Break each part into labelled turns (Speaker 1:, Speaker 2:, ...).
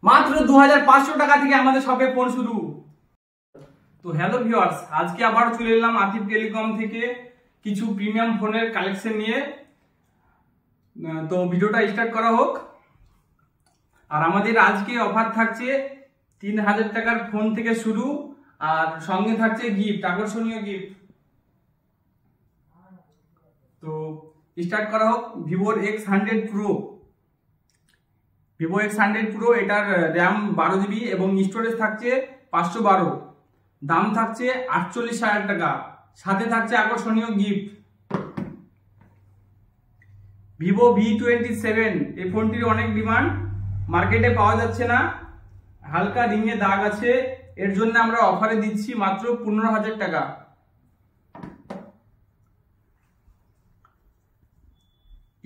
Speaker 1: মাত্র 2500 টাকা থেকে আমাদের শপে ফোন শুরু। তো হ্যালো ভিউয়ার্স, আজকে আবার চলে এলাম আতিফ টেলিকম থেকে কিছু প্রিমিয়াম ফোনের কালেকশন নিয়ে। তো ভিডিওটা স্টার্ট করা হোক। আর আমাদের আজকে অফার থাকছে 3000 টাকার ফোন থেকে শুরু, আর সঙ্গে থাকছে গিফট, আকর্ষণীয় গিফট। তো স্টার্ট করা হোক। ভিভোর X100 Pro, Vivo X100 Pro, এটার র্যাম 12 GB এবং স্টোরেজ থাকছে 512। দাম থাকছে 48,000 টাকা, সাথে থাকছে আকর্ষণীয় গিফট। ভিভো V27, এই ফোনটির অনেক ডিমান্ড, মার্কেটে পাওয়া যাচ্ছে না, হালকা রিংয়ে দাগ আছে, এর জন্য আমরা অফারে দিচ্ছি মাত্র 15,000 টাকা।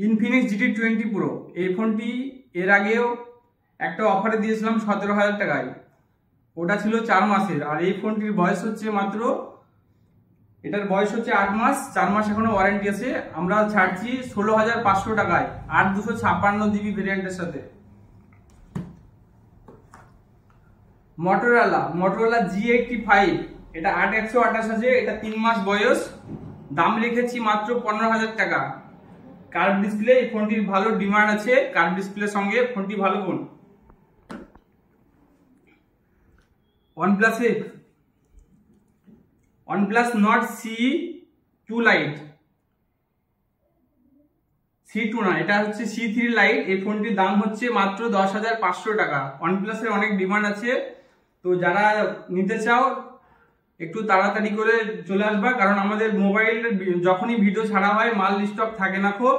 Speaker 1: ইনফিনিক্স GT20 Pro, এই ফোনটি এর আগেও একটা অফারে দিয়েছিলাম 17,000 টাকায়, ওটা ছিল 4 মাসের। আর এই ফোনটির বয়স হচ্ছে মাত্র, এটার বয়স হচ্ছে 8 মাস, 4 মাস এখনো ওয়ারেন্টি আছে। আমরা ছাড়ছি 16,500 টাকায় 8/256 GB ভেরিয়েন্টের সাথে। মোটরোলা G85, এটা 8128 আছে, এটা 3 মাস বয়স, দাম রেখেছি মাত্র 15,000 টাকা। কার্ভ ডিসপ্লে, এই ফোনটির ভালো ডিমান্ড আছে, কার্ভ ডিসপ্লের সঙ্গে ফোনটি ভালো phone. OnePlus Nord C2 Lite, C2 না, এটা হচ্ছে C3 Lite। এই ফোনটির দাম হচ্ছে মাত্র 10,500 টাকা। OnePlus এর অনেক ডিমান্ড আছে, তো যারা নিতে চাও একটু তাড়াতাড়ি করে চলে আসবা, কারণ আমাদের মোবাইল যখনই ভিডিও ছাড়া হয় মাল স্টক থাকে না খুব।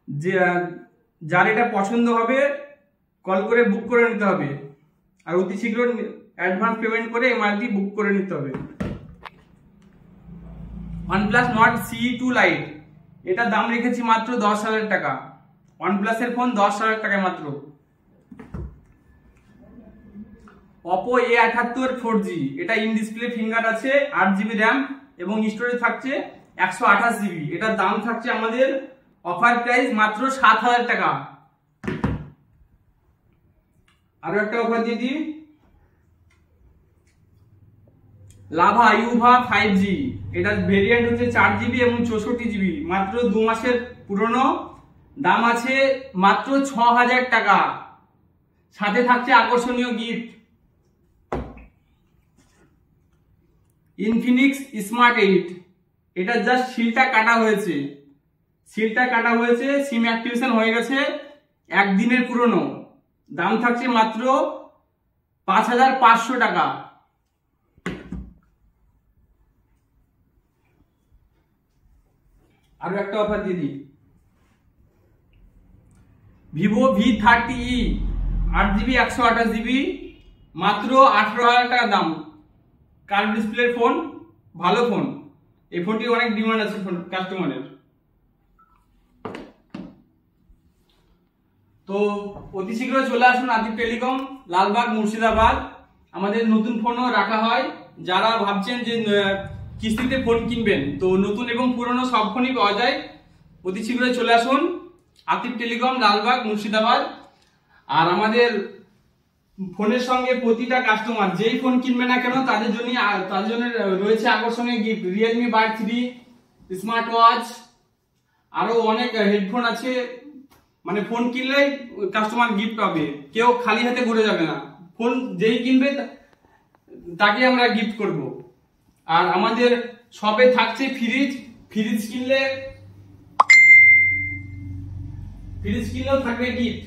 Speaker 1: যে যার এটা পছন্দ হবে কল করে বুক করে নিতে হবে, আর অতি শীঘ্র অ্যাডভান্স পেমেন্ট করে এই মালটি বুক করে নিতে হবে। OnePlus Nord C2 Lite, এটা দাম রেখেছি মাত্র 10,000 টাকা। OnePlus এর ফোন 10,000 টাকায় মাত্র। Oppo A78 4G, এটা ইন ডিসপ্লে ফিঙ্গার আছে, 8 GB র্যাম এবং স্টোরেজ থাকছে 128 GB। এটার দাম থাকছে আমাদের অফার প্রাইস মাত্র 7,000 টাকা। আরো একটা অফার দিয়ে দিই, লাভা ইউভা 5G, এটার ভেরিয়েন্ট হচ্ছে 4 GB এবং 64 GB, মাত্র 2 মাসের পুরনো, দাম আছে মাত্র 6,000 টাকা, সাথে থাকছে আকর্ষণীয় গিফট। ইনফিনিক্স স্মার্ট 8, এটা জাস্ট সিলটা কাটা হয়েছে, সিম অ্যাক্টিভেশন হয়ে গেছে, একদিনের পুরনো, দাম থাকছে মাত্র 5,500 টাকা। আরো একটা অফার দিয়ে দিই, ভিভো V30e 8 GB 128 GB, মাত্র 18,000 টাকা দাম। কার্ভ ডিসপ্লের ফোন, ভালো ফোন, এই ফোনটি অনেক ডিমান্ড আছে কাস্টমারের। তো অতি শীঘ্র চলে আসুন আতিফ টেলিকম, লালবাগ, মুর্শিদাবাদ। আমাদের নতুন ফোনও রাখা হয়, যারা ভাবছেন যে কিস্তিতে ফোন কিনবেন, তো নতুন এবং পুরনো সব ফোনই পাওয়া যায়। অতি শীঘ্র চলে আসুন আতিফ টেলিকম, লালবাগ, মুর্শিদাবাদ। আর আমাদের ফোনের সঙ্গে প্রতিটা কাস্টমার যেই ফোন কিনবে না কেন তাদের জন্য রয়েছে আকর্ষণীয় gift. Realme Buds 3, smart watch, আরো অনেক হেডফোন আছে। মানে ফোন কিনলেই কাস্টমার গিফট পাবে, কেউ খালি হাতে ঘুরে যাবে না। ফোন যেই কিনবে তাকে আমরা গিফট করব। আর আমাদের শপে থাকছে ফ্রিজ কিনলেও থাকবে গিফট।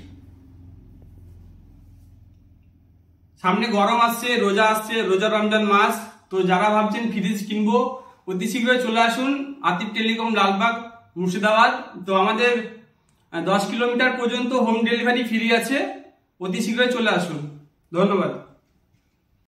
Speaker 1: সামনে গরম আসছে, রোজা রমজান মাস, তো যারা ভাবছেন ফ্রিজ কিনবো অতি শীঘ্রই চলে আসুন আতিফ টেলিকম, লালবাগ, মুর্শিদাবাদ। তো আমাদের 10 কিলোমিটার পর্যন্ত হোম ডেলিভারি ফ্রি আছে, অতি শীঘ্রই চলে আসুন। ধন্যবাদ।